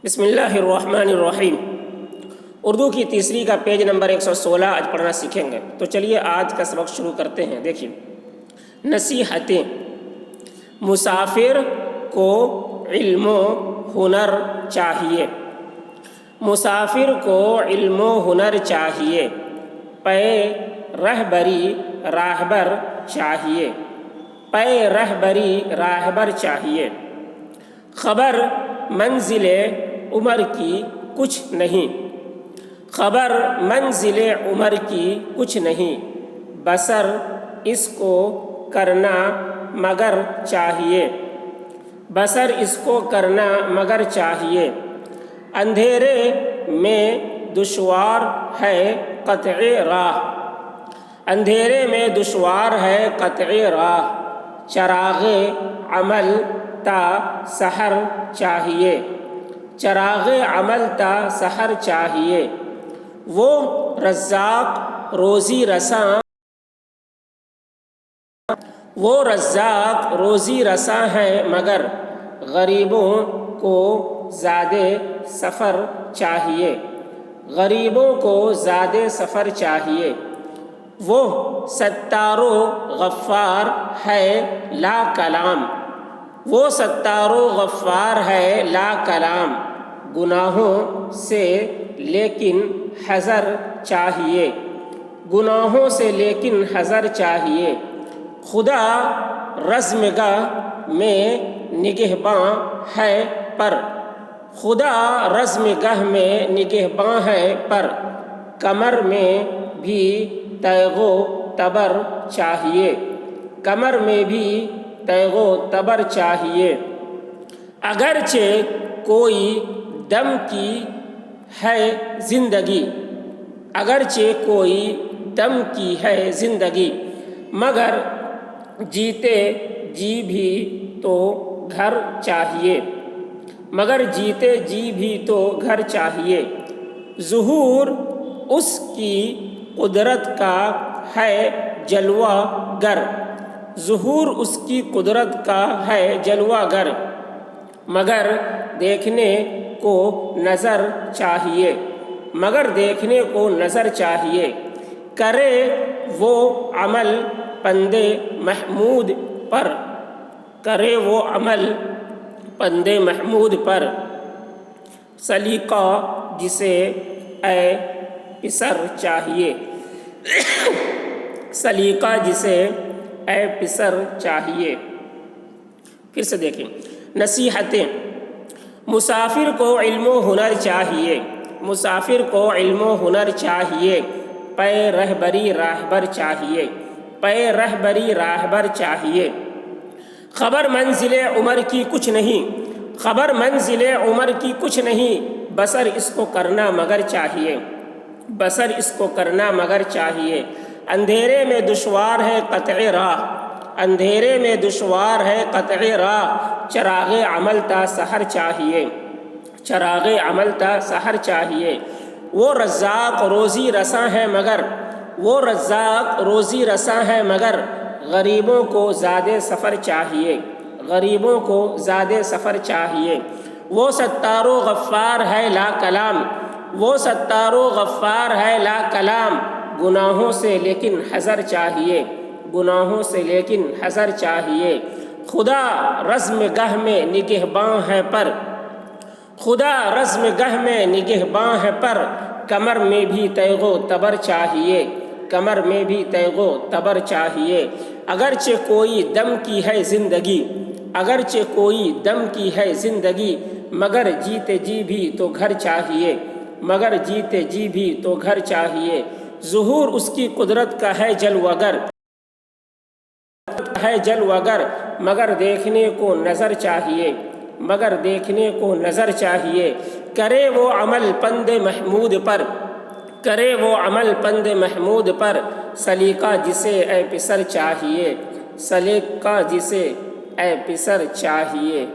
بسم اللہ الرحمن الرحیم۔ اردو کی تیسری کا پیج نمبر 116 آج پڑھنا سیکھیں گے۔ تو چلیے آج کا سبق شروع کرتے ہیں۔ دیکھیے، نصیحتیں۔ مسافر کو علم و ہنر چاہیے، مسافر کو علم و ہنر چاہیے، پے رہبری راہبر چاہیے، پے رہبری راہبر چاہیے۔ خبر منزل عمر کی کچھ نہیں، خبر منزل عمر کی کچھ نہیں، بسر اس کو کرنا مگر چاہیے، بسر اس کو کرنا مگر چاہیے۔ اندھیرے میں دشوار ہے قطع راہ، اندھیرے میں دشوار ہے قطع راہ، چراغ عمل تا سحر چاہیے، چراغ عمل تا سحر چاہیے۔ وہ رزاق روزی رساں، وہ رزاق روزی رساں ہے مگر غریبوں کو زیادہ سفر چاہیے، غریبوں کو زیادہ سفر چاہیے۔ وہ ستار و غفار ہے لا کلام، وہ ستار و غفار ہے لا کلام، گناہوں سے لیکن حذر چاہیے، گناہوں سے لیکن حذر چاہیے۔ خدا رزمگاہ میں نگہباں ہے پر، خدا رزمگاہ میں نگہباں ہے پر، کمر میں بھی تیغ و تبر چاہیے، کمر میں بھی تیغ و تبر چاہیے۔ اگرچہ کوئی دم کی ہے زندگی، اگرچہ کوئی دم کی ہے زندگی، مگر جیتے جی بھی تو گھر چاہیے، مگر جیتے جی بھی تو گھر چاہیے۔ ظہور اس کی قدرت کا ہے جلوہ گر، ظہور اس کی قدرت کا ہے جلوہ گر، مگر دیکھنے کو نظر چاہیے، مگر دیکھنے کو نظر چاہیے۔ کرے وہ عمل پند محمود پر، کرے وہ عمل پند محمود پر، سلیقہ جسے اے پسر چاہیے، سلیقہ جسے اے پسر چاہیے۔ پھر سے دیکھیں، نصیحتیں۔ مسافر کو علم و ہنر چاہیے، مسافر کو علم و ہنر چاہیے، پے رہبری راہبر چاہیے، پے رہبری راہبر چاہیے۔ خبر منزل عمر کی کچھ نہیں، خبر منزل عمر کی کچھ نہیں، بسر اس کو کرنا مگر چاہیے، بسر اس کو کرنا مگر چاہیے۔ اندھیرے میں دشوار ہے قطع راہ، اندھیرے میں دشوار ہے قطع راہ، چراغ عمل تا سحر چاہیے، چراغ عمل تا سحر چاہیے۔ وہ رزاق روزی رساں ہے مگر، وہ رزاق روزی رساں ہے مگر غریبوں کو زیادہ سفر چاہیے، غریبوں کو زیادہ سفر چاہیے۔ وہ ستار و غفار ہے لا کلام، وہ ستار و غفار ہے لا کلام، گناہوں سے لیکن حذر چاہیے، گناہوں سے لیکن حذر چاہیے۔ خدا رزمگاہ میں نگہباں ہے پر، خدا رزمگاہ میں نگہباں ہے پر، کمر میں بھی تیغ و تبر چاہیے، کمر میں بھی تیغ و تبر چاہیے۔ اگرچہ کوئی دم کی ہے زندگی، اگرچہ کوئی دم کی ہے زندگی، مگر جیتے جی بھی تو گھر چاہیے، مگر جیتے جی بھی تو گھر چاہیے۔ ظہور اس کی قدرت کا ہے جلوہ گر، ہے جلوہ گر، مگر دیکھنے کو نظر چاہیے، مگر دیکھنے کو نظر چاہیے۔ کرے وہ عمل پند محمود پر، کرے وہ عمل پند محمود پر، سلیقہ جسے اے پسر چاہیے، سلیقہ جسے اے پسر چاہیے۔